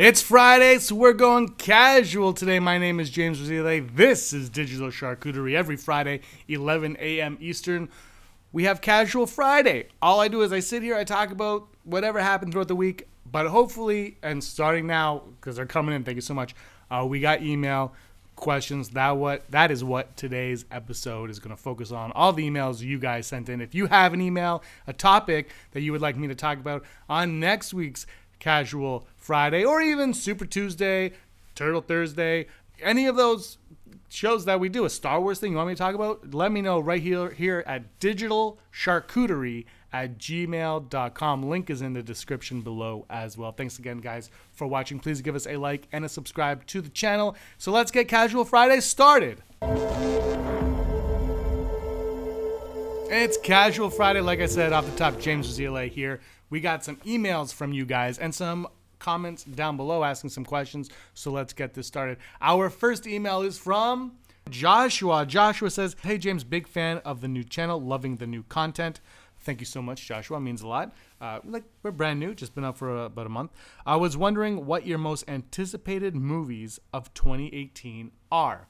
It's Friday, so we're going casual today. My name is James Rosile. This is Digital Charcuterie. Every Friday, 11 a.m. Eastern, we have Casual Friday. All I do is I sit here, I talk about whatever happened throughout the week, but hopefully, and starting now, because they're coming in, thank you so much, we got email questions. That is what today's episode is going to focus on. All the emails you guys sent in. If you have an email, a topic that you would like me to talk about on next week's Casual Friday, or even Super Tuesday, Turtle Thursday, any of those shows that we do, a Star Wars thing you want me to talk about, let me know right here at digitalcharcuterie@gmail.com. Link is in the description below as well. Thanks again, guys, for watching. Please give us a like and a subscribe to the channel. So let's get Casual Friday started. It's Casual Friday. Like I said, off the top, James Rosile here. We got some emails from you guys and some comments down below asking some questions. So let's get this started. Our first email is from Joshua. Joshua says, "Hey James, big fan of the new channel, loving the new content." Thank you so much, Joshua. It means a lot. We're brand new, just been up for about a month. I was wondering what your most anticipated movies of 2018 are.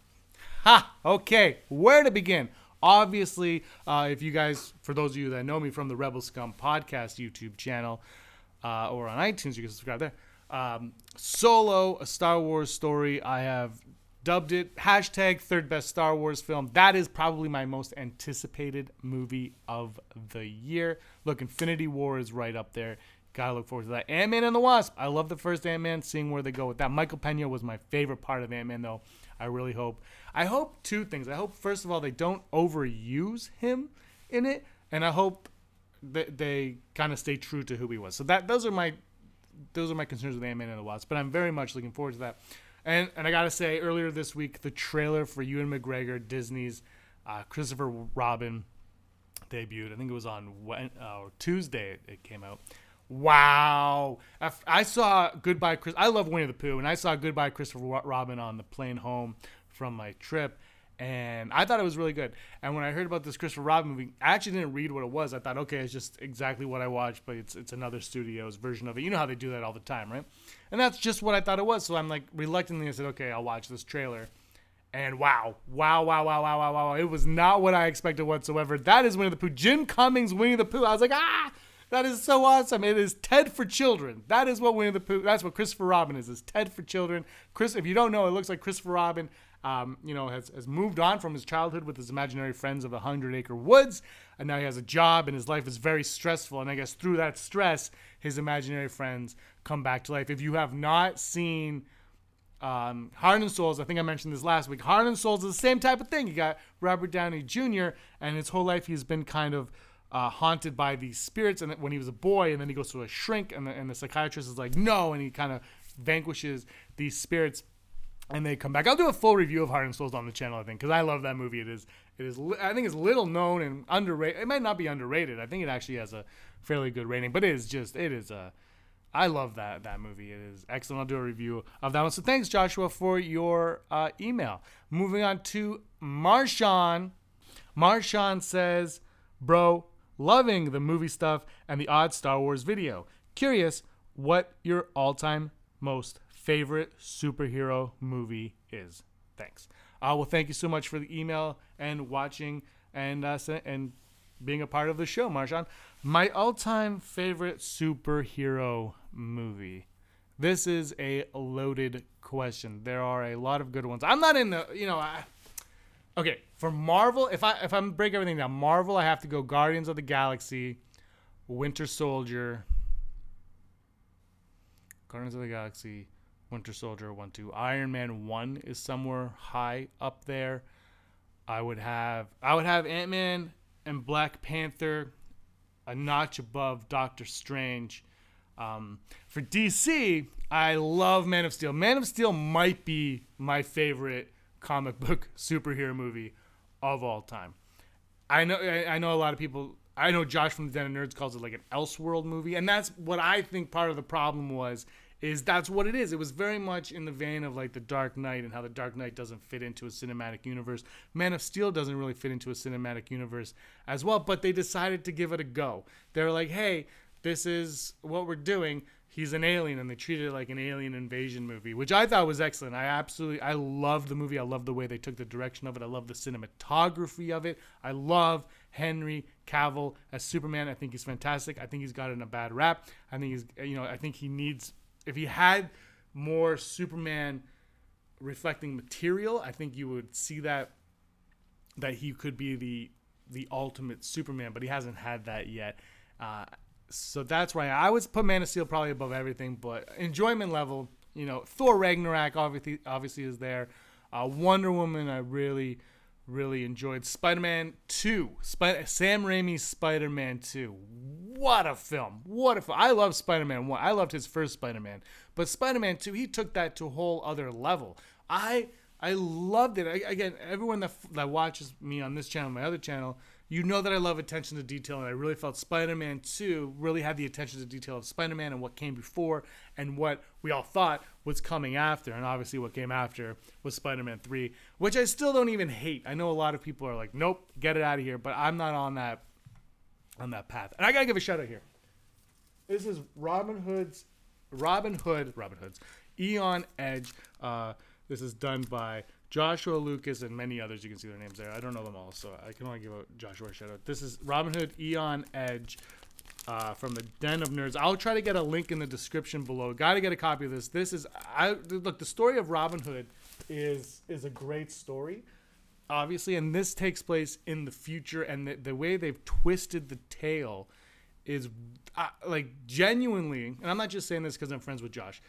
Okay, where to begin? Obviously, if you guys, for those of you that know me from the Rebel Scum podcast YouTube channel, or on iTunes, you can subscribe there. Solo, a Star Wars story. I have dubbed it hashtag third best Star Wars film. That is probably my most anticipated movie of the year. Look, Infinity War is right up there. Gotta look forward to that. Ant-Man and the Wasp. I love the first Ant-Man, seeing where they go with that. Michael Pena was my favorite part of Ant-Man, though. I hope two things. I hope, first of all, they don't overuse him in it, and I hope that they kind of stay true to who he was. So those are my concerns with Ant-Man and the Wasp, but I'm very much looking forward to that. And I gotta say, earlier this week, the trailer for Ewan McGregor, Disney's Christopher Robin debuted. I think it was on Tuesday it came out. Wow. I saw Goodbye Chris. I love Winnie the Pooh, and I saw Goodbye Christopher Robin on the plane home from my trip, and I thought it was really good. And when I heard about this Christopher Robin movie, I actually didn't read what it was. I thought, okay, it's just exactly what I watched, but it's another studio's version of it. You know how they do that all the time, right? And that's just what I thought it was. So I'm like, reluctantly, I said, okay, I'll watch this trailer. And wow. It was not what I expected whatsoever. That is Winnie the Pooh. Jim Cummings, Winnie the Pooh. I was like, that is so awesome. It is Ted for children. That is what Winnie the Pooh, that's what Christopher Robin is Ted for children. Chris, if you don't know, it looks like Christopher Robin, has moved on from his childhood with his imaginary friends of the 100-acre woods. And now he has a job and his life is very stressful. And I guess through that stress, his imaginary friends come back to life. If you have not seen Heart and Souls, I think I mentioned this last week. Heart and Souls is the same type of thing. You got Robert Downey Jr. and his whole life he's been kind of haunted by these spirits, and when he was a boy, and then he goes to a shrink, and the psychiatrist is like, no, and he kind of vanquishes these spirits, and they come back. I'll do a full review of Heart and Souls on the channel, I think, because I love that movie. It is. I think it's little known and underrated. It might not be underrated. I think it actually has a fairly good rating, but I love that movie. It is excellent. I'll do a review of that one. So thanks, Joshua, for your email. Moving on to Marshawn. Marshawn says, bro, loving the movie stuff and the odd Star Wars video. Curious what your all-time most favorite superhero movie is. Thanks. Well, thank you so much for the email and watching and being a part of the show, Marshawn. My all-time favorite superhero movie. This is a loaded question. There are a lot of good ones. I'm not in the, okay, for Marvel, if I break everything down, Marvel, I have to go Guardians of the Galaxy, Winter Soldier, Guardians of the Galaxy, Winter Soldier 1, 2. Iron Man 1 is somewhere high up there. I would have Ant-Man and Black Panther a notch above Doctor Strange. For DC, I love Man of Steel. Man of Steel might be my favorite comic book superhero movie of all time. I know a lot of people. I know Josh from the Den of Nerds calls it like an Elseworld movie, and that's what I think part of the problem is that's what it is. It was very much in the vein of like The Dark Knight and how The Dark Knight doesn't fit into a cinematic universe. Man of Steel doesn't really fit into a cinematic universe as well, but they decided to give it a go. They're like, hey, this is what we're doing. he's an alien, and they treated it like an alien invasion movie, which I thought was excellent. I love the movie. I love the way they took the direction of it. I love the cinematography of it. I love Henry Cavill as Superman. I think he's fantastic. I think he's gotten a bad rap. I think I think he needs, if he had more Superman reflecting material, I think you would see that he could be the ultimate Superman, but he hasn't had that yet. So that's why I would put Man of Steel probably above everything, but enjoyment level, Thor Ragnarok obviously is there. Wonder Woman, I really, really enjoyed. Spider-Man 2, Sam Raimi's Spider-Man 2. What a film. I love Spider-Man 1. I loved his first Spider-Man. But Spider-Man 2, he took that to a whole other level. I loved it. Again, everyone that watches me on this channel, my other channel, you know that I love attention to detail, and I really felt Spider-Man 2 really had the attention to detail of Spider-Man and what came before and what we all thought was coming after. And obviously what came after was Spider-Man 3, which I still don't even hate. I know a lot of people are like, nope, get it out of here, but I'm not on that path. And I got to give a shout out here. This is Robin Hood's Eon Edge. This is done by Joshua Lucas and many others. You can see their names there. I don't know them all, so I can only give Joshua a shout out. This is Robin Hood Eon Edge from the Den of Nerds. I'll try to get a link in the description below. Got to get a copy of this. Look, the story of Robin Hood is a great story, obviously, and this takes place in the future, and the way they've twisted the tale is like genuinely, and I'm not just saying this because I'm friends with Josh,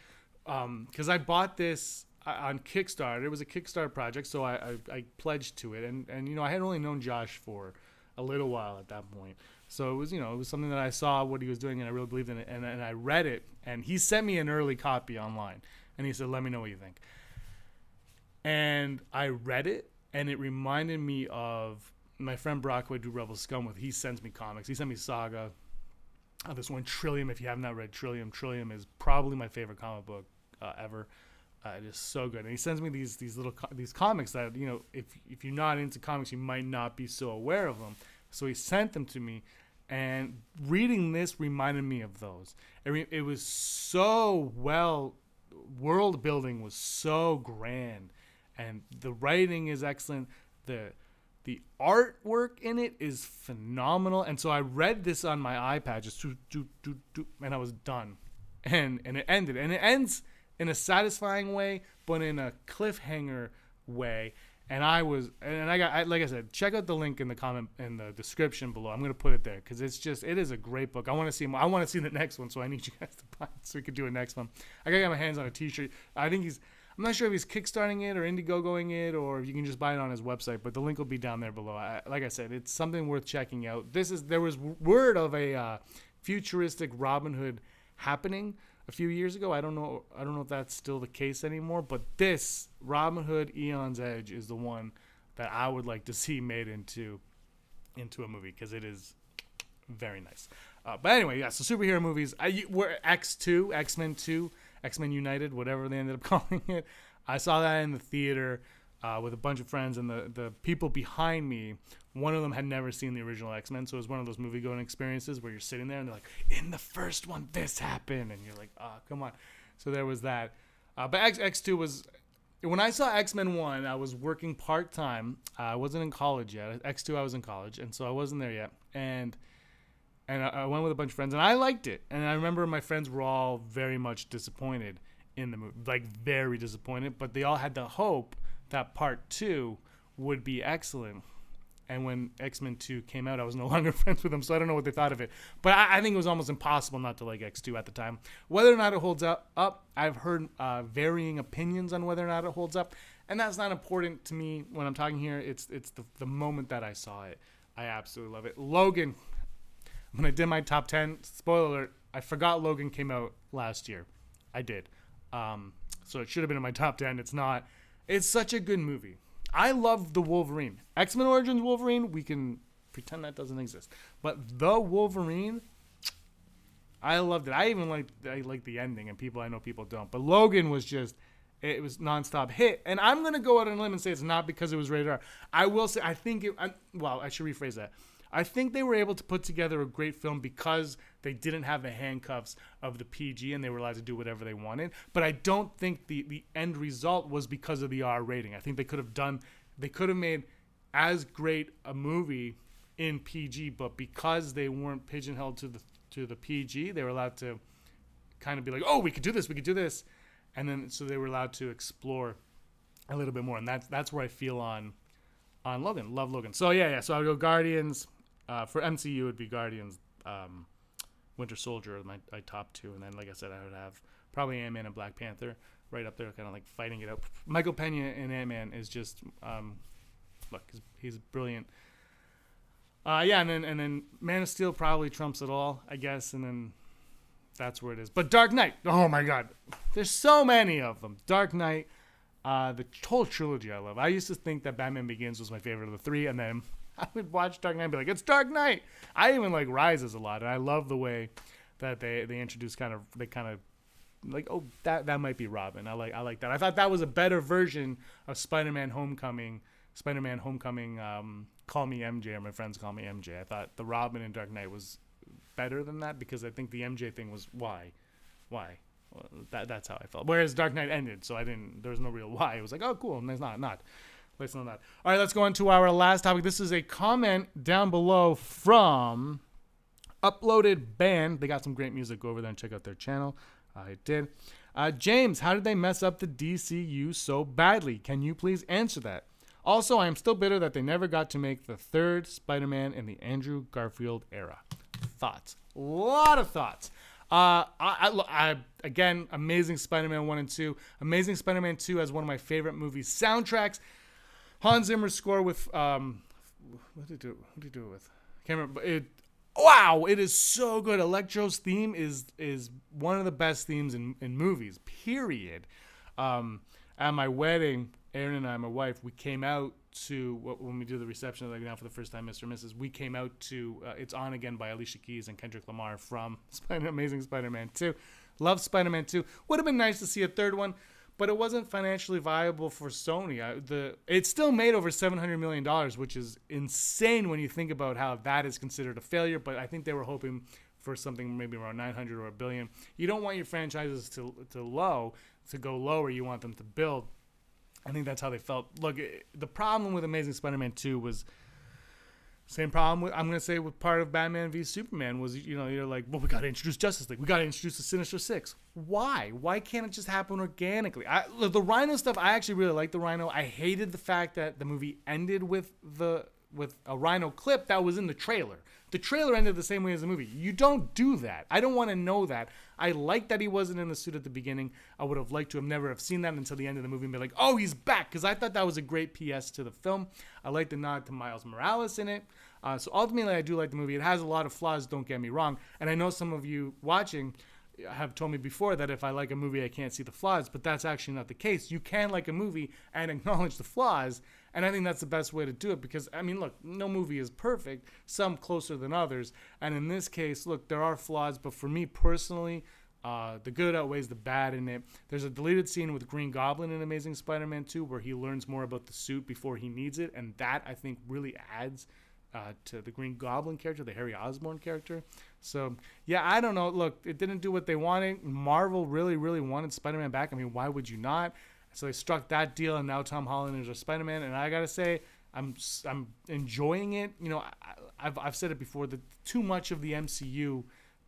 because I bought this on Kickstarter. It was a Kickstarter project, so I pledged to it, and I had only known Josh for a little while at that point, so it was something that I saw what he was doing, and I really believed in it, and I read it, and he sent me an early copy online, and he said, let me know what you think. And I read it, and it reminded me of my friend Brock, who I do Rebel Scum with. He sends me comics. He sent me Saga. This one, Trillium. If you have not read Trillium is probably my favorite comic book ever. It is so good, and he sends me these comics that if you're not into comics, you might not be so aware of them. So he sent them to me, and reading this reminded me of those. It was so well, world building was so grand, and the writing is excellent. The artwork in it is phenomenal, and so I read this on my iPad, just and I was done, and it ended, and it ends in a satisfying way, but in a cliffhanger way. And like I said, check out the link in the comment in the description below. I'm gonna put it there because it is a great book. I want to see the next one, so I need you guys to buy it so we could do a next one. I gotta get my hands on a T-shirt. I'm not sure if he's kickstarting it or Indiegogoing it, or if you can just buy it on his website, but the link will be down there below. Like I said, it's something worth checking out. There was word of a futuristic Robin Hood happening a few years ago. I don't know if that's still the case anymore, but this Robin Hood Eon's Edge is the one that I would like to see made into a movie, because it is very nice. But anyway, yeah, so superhero movies. We're X2, X-Men 2, X-Men United, whatever they ended up calling it. I saw that in the theater with a bunch of friends, and the people behind me, one of them had never seen the original X-Men, so it was one of those movie-going experiences where you're sitting there and they're like, in the first one, this happened, and you're like, oh, come on. So there was that. But X2 was, when I saw X-Men 1, I was working part-time. I wasn't in college yet. X2, I was in college, and so I wasn't there yet. And I went with a bunch of friends, and I liked it. And I remember my friends were all very much disappointed in the movie, like very disappointed, but they all had the hope that part 2 would be excellent. And when X-Men 2 came out, I was no longer friends with them, so I don't know what they thought of it. But I think it was almost impossible not to like X2 at the time. Whether or not it holds up, I've heard varying opinions on whether or not it holds up, and that's not important to me when I'm talking here. It's the moment that I saw it. I absolutely love it. Logan, when I did my top 10, spoiler alert, I forgot Logan came out last year. I did. So it should have been in my top 10. It's not. It's such a good movie. I love the Wolverine. X-Men Origins Wolverine, we can pretend that doesn't exist. But the Wolverine, I loved it. I like the ending, and I know people don't. But Logan was it was nonstop hit. And I'm going to go out on a limb and say it's not because it was rated R. I will say, I should rephrase that. I think they were able to put together a great film because they didn't have the handcuffs of the PG and they were allowed to do whatever they wanted. But I don't think the end result was because of the R rating. I think they could have made as great a movie in PG, but because they weren't pigeonholed to the PG, they were allowed to kind of be like, oh, we could do this, and then so they were allowed to explore a little bit more, and that's where I feel on Logan. Love Logan. So yeah. So I'll go Guardians. For MCU, it would be Guardians, Winter Soldier, my top two, and then like I said, I would have probably Ant-Man and Black Panther right up there, kind of like fighting it out. Michael Pena in Ant-Man is just look, he's brilliant. And then Man of Steel probably trumps it all, I guess, and then that's where it is. But Dark Knight, oh my God, there's so many of them. Dark Knight, the whole trilogy I love. I used to think that Batman Begins was my favorite of the three, and then I would watch Dark Knight and be like, it's Dark Knight. I even like Rises a lot, and I love the way that they introduce they kind of like, oh, that might be Robin. I like that. I thought that was a better version of Spider-Man Homecoming, Call Me MJ, or My Friends Call Me MJ. I thought the Robin in Dark Knight was better than that because I think the MJ thing was why. Well, that's how I felt. Whereas Dark Knight ended, so there was no real why. It was like, oh, cool, and it's not. Let's know that. All right, let's go on to our last topic. This is a comment down below from Uploaded Band. They got some great music. Go over there and check out their channel. I did. James, how did they mess up the DCU so badly? Can you please answer that? Also, I am still bitter that they never got to make the third Spider-Man in the Andrew Garfield era. Thoughts? A lot of thoughts. Again, Amazing Spider-Man 1 and 2. Amazing Spider-Man 2 has one of my favorite movies soundtracks. Hans Zimmer's score with what did he do it with? I can't remember. It is so good. Electro's theme is one of the best themes in movies. Period. At my wedding, Erin and I, my wife, we came out to when we do the reception like now for the first time, Mr. and Mrs. We came out to It's On Again by Alicia Keys and Kendrick Lamar from Amazing Spider-Man 2. Love Spider-Man 2. Would have been nice to see a third one, but it wasn't financially viable for Sony. It still made over $700 million, which is insane when you think about how that is considered a failure. But I think they were hoping for something maybe around 900 or $1 billion. You don't want your franchises to go lower. You want them to build. I think that's how they felt. Look, the problem with Amazing Spider-Man 2 was same problem with part of Batman v Superman was, you're like, well, we got to introduce Justice League. We got to introduce the Sinister Six. Why? Why can't it just happen organically? The Rhino stuff, I actually really like the Rhino. I hated the fact that the movie ended with a Rhino clip that was in the trailer. The trailer ended the same way as the movie. You don't do that. I don't want to know that. I like that he wasn't in the suit at the beginning. I would have liked to have never have seen that until the end of the movie and be like, oh, he's back, because I thought that was a great PS to the film. I like the nod to Miles Morales in it. So ultimately, I do like the movie. It has a lot of flaws, don't get me wrong. And I know some of you watching have told me before that if I like a movie, I can't see the flaws, but that's actually not the case. You can like a movie and acknowledge the flaws, and I think that's the best way to do it because, I mean, look, no movie is perfect, some closer than others, and in this case, look, there are flaws, but for me personally, the good outweighs the bad in it. There's a deleted scene with Green Goblin in Amazing Spider-Man 2 where he learns more about the suit before he needs it, and that, I think, really adds to the Green Goblin character, the Harry Osborn character. So, yeah, I don't know. Look, it didn't do what they wanted. Marvel really, really wanted Spider-Man back. I mean, why would you not? So they struck that deal, and now Tom Holland is our Spider-Man. And I got to say, I'm enjoying it. I've said it before, that too much of the MCU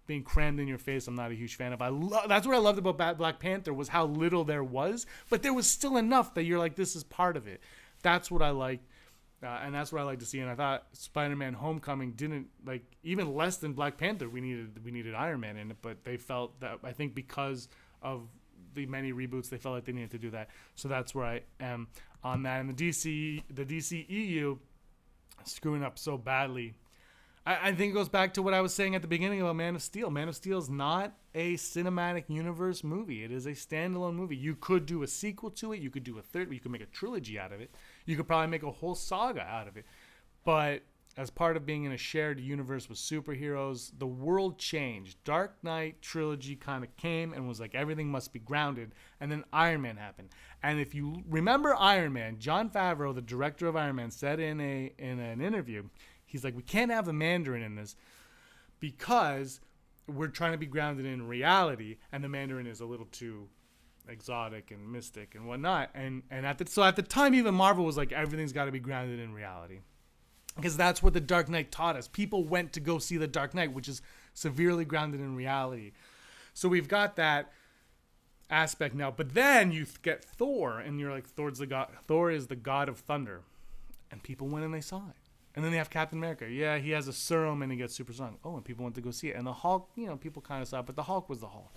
being crammed in your face, I'm not a huge fan of. That's what I loved about Black Panther was how little there was. But there was still enough that you're like, this is part of it. That's what I liked. And that's what I like to see. And I thought Spider-Man Homecoming didn't, like, even less than Black Panther, we needed Iron Man in it. But they felt that, I think because of the many reboots, they felt like they needed to do that. So that's where I am on that. And the DCEU screwing up so badly. I think it goes back to what I was saying at the beginning about Man of Steel. Man of Steel is not a cinematic universe movie. It is a standalone movie. You could do a sequel to it. You could do a third. You could make a trilogy out of it. You could probably make a whole saga out of it. But as part of being in a shared universe with superheroes, the world changed. Dark Knight trilogy kind of came and was like, everything must be grounded. And then Iron Man happened. And if you remember Iron Man, Jon Favreau, the director of Iron Man, said in an interview, he's like, we can't have the Mandarin in this because we're trying to be grounded in reality, and the Mandarin is a little too exotic and mystic and whatnot. And at the time, even Marvel was like, everything's got to be grounded in reality, because that's what the Dark Knight taught us. People went to go see the Dark Knight, which is severely grounded in reality. So we've got that aspect now. But then you get Thor, and you're like, Thor is the god of thunder, and people went and they saw it. And then they have Captain America. Yeah, he has a serum and he gets super strong. Oh, and people went to go see it. And the Hulk, people kind of saw it, but the Hulk was the Hulk.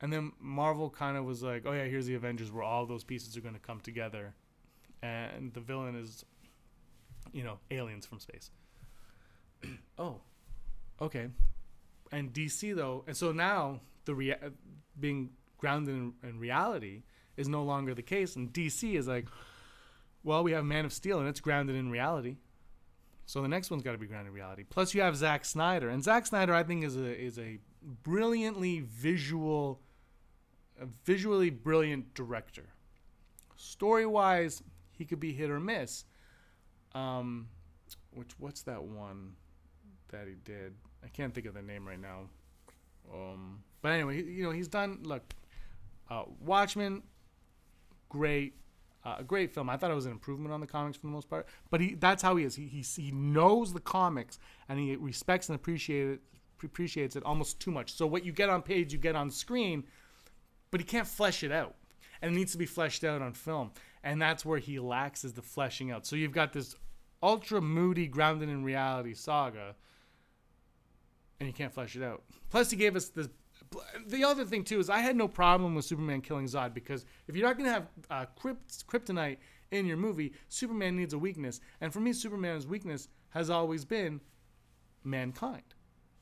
And then Marvel kind of was like, oh yeah, here's the Avengers, where all those pieces are going to come together, and the villain is, aliens from space. Oh, okay. And DC though, and so now being grounded in reality is no longer the case, and DC is like, well, we have Man of Steel and it's grounded in reality, so the next one's got to be grounded in reality. Plus you have Zack Snyder, and Zack Snyder I think is a brilliantly visually brilliant director. Story wise, he could be hit or miss. What's that one that he did? I can't think of the name right now. But anyway, he's done. Look, Watchmen, great, a great film. I thought it was an improvement on the comics for the most part. But that's how he is. He knows the comics, and he respects and appreciates it almost too much. So what you get on page, you get on screen, but he can't flesh it out, and it needs to be fleshed out on film. And that's where he lacks, is the fleshing out. So you've got this ultra moody, grounded in reality saga, and you can't flesh it out. Plus, he gave us this. The other thing too is I had no problem with Superman killing Zod, because if you're not going to have kryptonite in your movie, Superman needs a weakness. And for me, Superman's weakness has always been mankind.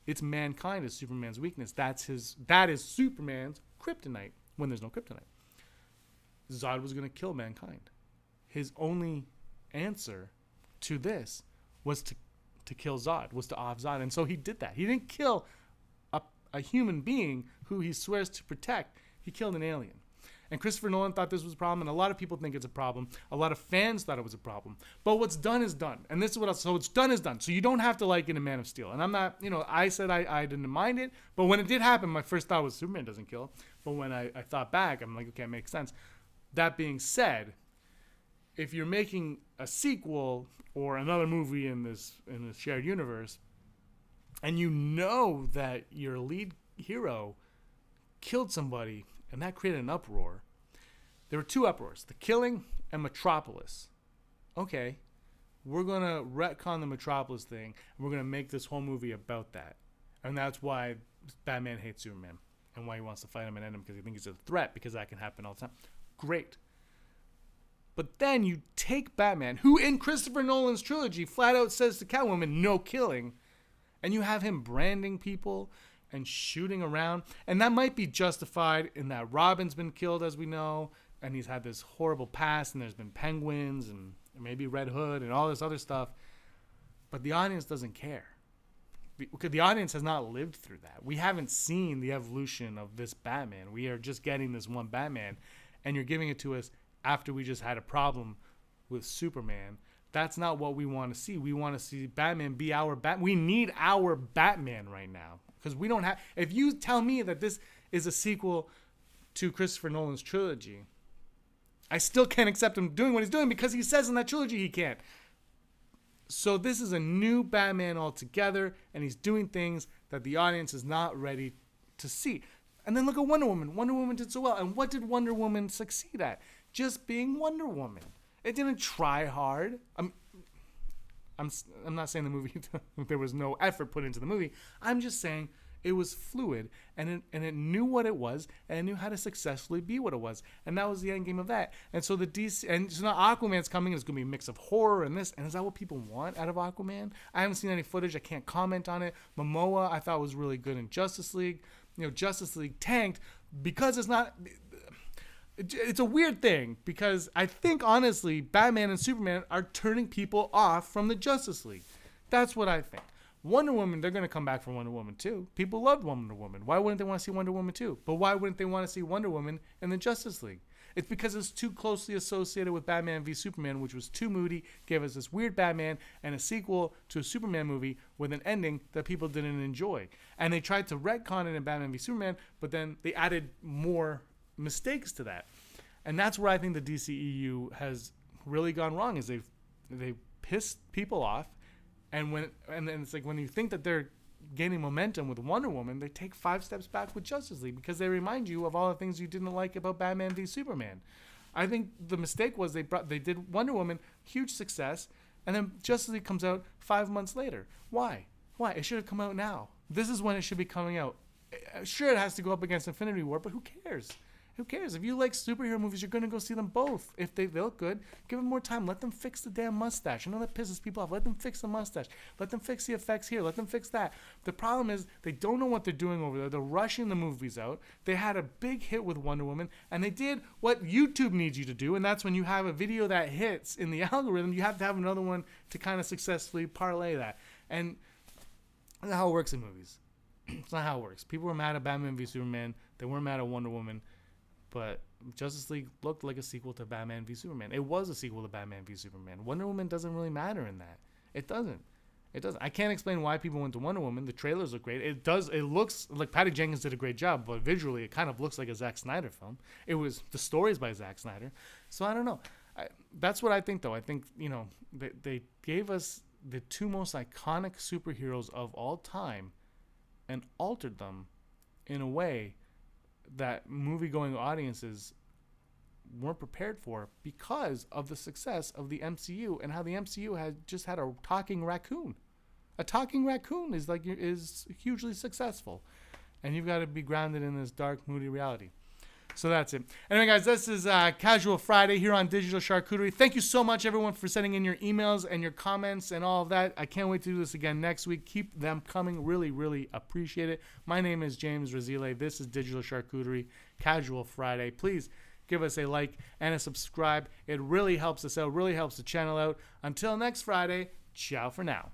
It's mankind is Superman's weakness. That is Superman's kryptonite when there's no kryptonite. Zod was going to kill mankind. His only answer to this was to kill Zod, was to off Zod. And so he did that. He didn't kill a human being who he swears to protect. He killed an alien. And Christopher Nolan thought this was a problem, and a lot of people think it's a problem. A lot of fans thought it was a problem. But what's done is done. And this is what else. So what's done is done. So you don't have to like it in Man of Steel. And I'm not, I said I didn't mind it. But when it did happen, my first thought was Superman doesn't kill. But when I thought back, I'm like, okay, it makes sense. That being said, if you're making a sequel or another movie in this shared universe, and you know that your lead hero killed somebody, and that created an uproar. There were two uproars, The Killing and Metropolis. Okay, we're going to retcon the Metropolis thing, and we're going to make this whole movie about that. And that's why Batman hates Superman, and why he wants to fight him and end him, because he thinks he's a threat, because that can happen all the time. Great. But then you take Batman, who in Christopher Nolan's trilogy flat out says to Catwoman, no killing, and you have him branding people and shooting around. And that might be justified in that Robin's been killed, as we know, and he's had this horrible past, and there's been Penguins and maybe Red Hood and all this other stuff. But the audience doesn't care. Because the audience has not lived through that. We haven't seen the evolution of this Batman. We are just getting this one Batman, and you're giving it to us after we just had a problem with Superman. That's not what we want to see. We want to see Batman be our Batman. We need our Batman right now, because we don't have. If you tell me that this is a sequel to Christopher Nolan's trilogy, I still can't accept him doing what he's doing, because he says in that trilogy he can't. So this is a new Batman altogether, and he's doing things that the audience is not ready to see. And then look at Wonder Woman. Wonder Woman did so well. And what did Wonder Woman succeed at? Just being Wonder Woman. It didn't try hard. I'm not saying the movie there was no effort put into the movie. I'm just saying it was fluid, and it knew what it was, and it knew how to successfully be what it was, and that was the end game of that. And so the DC, and so now Aquaman's coming. It's going to be a mix of horror and this. And is that what people want out of Aquaman? I haven't seen any footage. I can't comment on it. Momoa I thought was really good in Justice League. Justice League tanked because it's not. It's a weird thing, because I think, honestly, Batman and Superman are turning people off from the Justice League. That's what I think. Wonder Woman, they're going to come back for Wonder Woman 2. People loved Wonder Woman. Why wouldn't they want to see Wonder Woman 2? But why wouldn't they want to see Wonder Woman in the Justice League? It's because it's too closely associated with Batman v Superman, which was too moody, gave us this weird Batman and a sequel to a Superman movie with an ending that people didn't enjoy. And they tried to retcon it in Batman v Superman, but then they added more mistakes to that. And that's where I think the DCEU has really gone wrong, is they've pissed people off. And then it's like when you think that they're gaining momentum with Wonder Woman, they take 5 steps back with Justice League because they remind you of all the things you didn't like about Batman v Superman. I think the mistake was they did Wonder Woman, huge success, and then Justice League comes out 5 months later. Why? It should have come out now. This is when it should be coming out. Sure, it has to go up against Infinity War, but who cares? Who cares? If you like superhero movies, you're going to go see them both. If they look good, give them more time. Let them fix the damn mustache. I know that pisses people off. Let them fix the mustache. Let them fix the effects here. Let them fix that. The problem is they don't know what they're doing over there. They're rushing the movies out. They had a big hit with Wonder Woman, and they did what YouTube needs you to do, and that's when you have a video that hits in the algorithm, you have to have another one to kind of successfully parlay that. And that's not how it works in movies. It's not how it works. People were mad at Batman v Superman. They weren't mad at Wonder Woman. But Justice League looked like a sequel to Batman v Superman. It was a sequel to Batman v Superman. Wonder Woman doesn't really matter in that. It doesn't. I can't explain why people went to Wonder Woman. The trailers look great. It looks like Patty Jenkins did a great job, but visually it kind of looks like a Zack Snyder film. The story's by Zack Snyder. So I don't know. That's what I think, though. I think, they gave us the 2 most iconic superheroes of all time and altered them in a way that movie-going audiences weren't prepared for because of the success of the MCU and how the MCU had a talking raccoon. A talking raccoon is hugely successful, and you've got to be grounded in this dark, moody reality. So that's it. Anyway, guys, this is Casual Friday here on Digital Charcuterie. Thank you so much, everyone, for sending in your emails and your comments and all of that. I can't wait to do this again next week. Keep them coming. Really, really appreciate it. My name is James Razile. This is Digital Charcuterie, Casual Friday. Please give us a like and a subscribe. It really helps us out, really helps the channel out. Until next Friday, ciao for now.